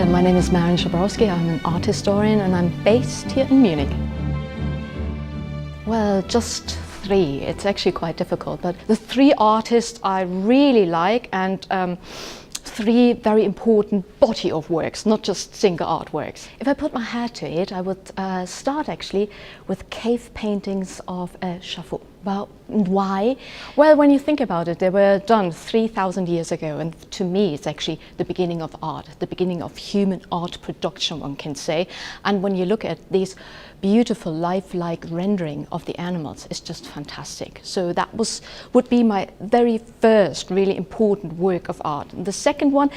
My name is Schabrowsky. I'm an art historian and I'm based here in Munich. Well, just three. It's actually quite difficult, but the three artists I really like, and three very important body of works, not just single artworks. If I put my hat to it, I would start actually with cave paintings of Schabrowsky. Well, why? Well, when you think about it, they were done 3,000 years ago, and to me it's actually the beginning of art, the beginning of human art production, one can say. And when you look at these beautiful lifelike rendering of the animals, it's just fantastic. So that would be my very first really important work of art. And the second one,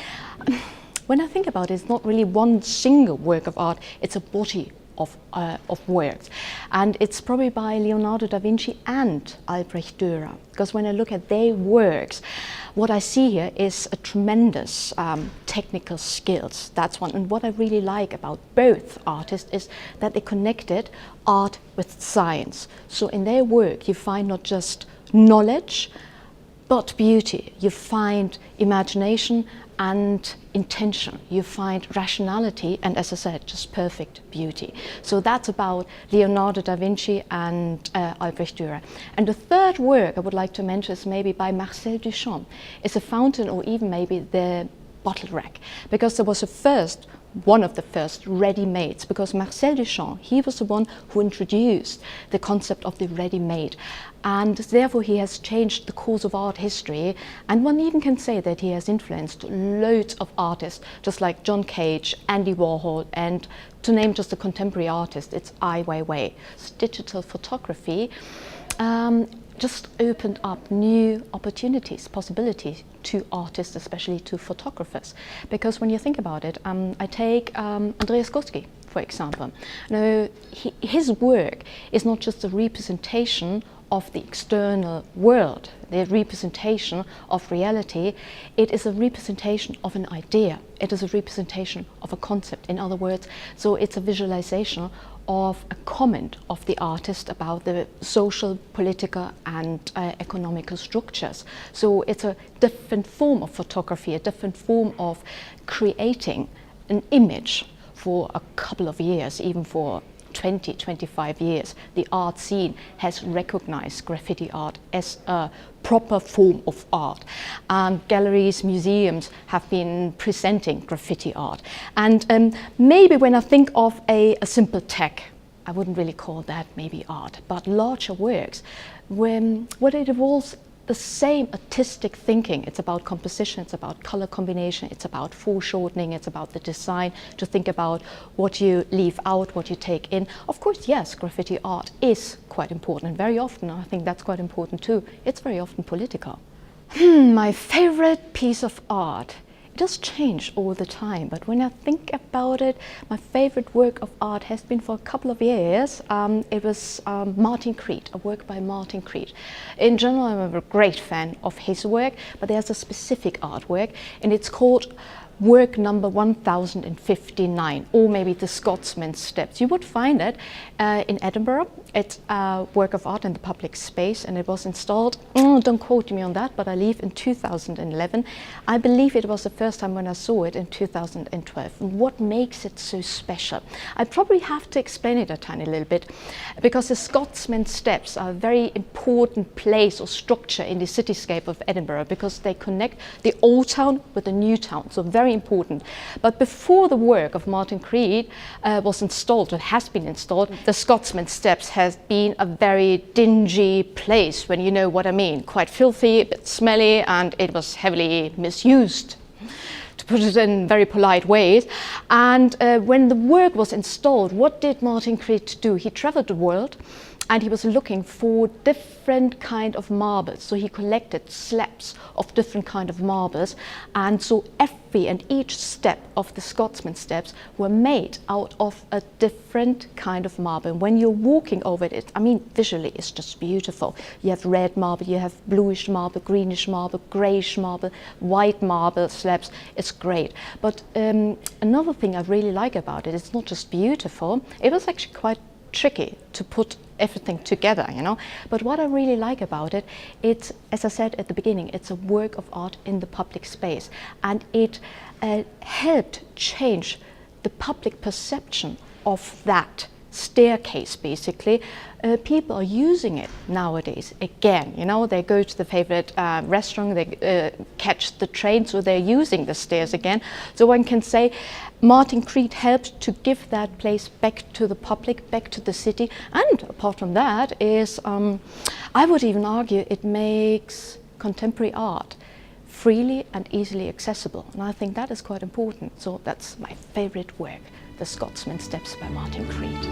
when I think about it, it's not really one single work of art, it's a body of works, and it's probably by Leonardo Da Vinci and Albrecht Dürer, because when I look at their works, what I see here is a tremendous technical skills. That's one, and what I really like about both artists is that they connected art with science. So in their work you find not just knowledge but beauty, you find imagination and intention, you find rationality, and as I said, just perfect beauty. So that's about Leonardo da Vinci and Albrecht Dürer. And the third work I would like to mention is maybe by Marcel Duchamp. It's a fountain, or even maybe the bottle rack, because there was one of the first ready-mades, because Marcel Duchamp, he was the one who introduced the concept of the ready-made, and therefore he has changed the course of art history, and one even can say that he has influenced loads of artists, just like John Cage, Andy Warhol, and to name just a contemporary artist, it's Ai Weiwei. So digital photography just opened up new opportunities, possibilities to artists, especially to photographers. Because when you think about it, I take Andreas Gotsky, for example. Now, his work is not just a representation of the external world, the representation of reality. It is a representation of an idea. It is a representation of a concept, in other words. So it's a visualization of a comment of the artist about the social, political and economical structures. So it's a different form of photography, a different form of creating an image. For a couple of years, even for 20, 25 years, the art scene has recognized graffiti art as a proper form of art. Galleries, museums have been presenting graffiti art. And maybe when I think of a simple tag, I wouldn't really call that maybe art, but larger works, when it involves the same artistic thinking. It's about composition, it's about color combination, it's about foreshortening, it's about the design, to think about what you leave out, what you take in. Of course, yes, graffiti art is quite important, and very often, I think that's quite important too, it's very often political. My favorite piece of art. It does change all the time, but when I think about it, my favorite work of art has been for a couple of years. It was Martin Creed, a work by Martin Creed. In general, I'm a great fan of his work, but there's a specific artwork, and it's called work number 1059, or maybe the Scotsman's Steps. You would find it in Edinburgh. It's a work of art in the public space, and it was installed, don't quote me on that, but I believe in 2011. I believe it was the first time when I saw it in 2012. And what makes it so special? I probably have to explain it a tiny little bit, because the Scotsman's Steps are a very important place or structure in the cityscape of Edinburgh, because they connect the old town with the new town, so very important. But before the work of Martin Creed was installed, or has been installed, the Scotsman's Steps has been a very dingy place, when you know what I mean. Quite filthy, a bit smelly, and it was heavily misused, to put it in very polite ways. And when the work was installed, what did Martin Creed do? He traveled the world, and he was looking for different kind of marbles. So he collected slabs of different kind of marbles, and so every and each step of the Scotsman's Steps were made out of a different kind of marble. And when you're walking over it, I mean, visually it's just beautiful. You have red marble, you have bluish marble, greenish marble, greyish marble, white marble slabs. It's great. But another thing I really like about it, it's not just beautiful, it was actually quite tricky to put everything together, you know. But what I really like about it, it's, as I said at the beginning, it's a work of art in the public space, and it helped change the public perception of that staircase, basically. People are using it nowadays again, you know, they go to the favorite restaurant, they catch the train, so they're using the stairs again. So one can say Martin Creed helped to give that place back to the public, back to the city, and apart from that is, I would even argue, it makes contemporary art freely and easily accessible, and I think that is quite important. So that's my favorite work, The Scotsman Steps by Martin Creed.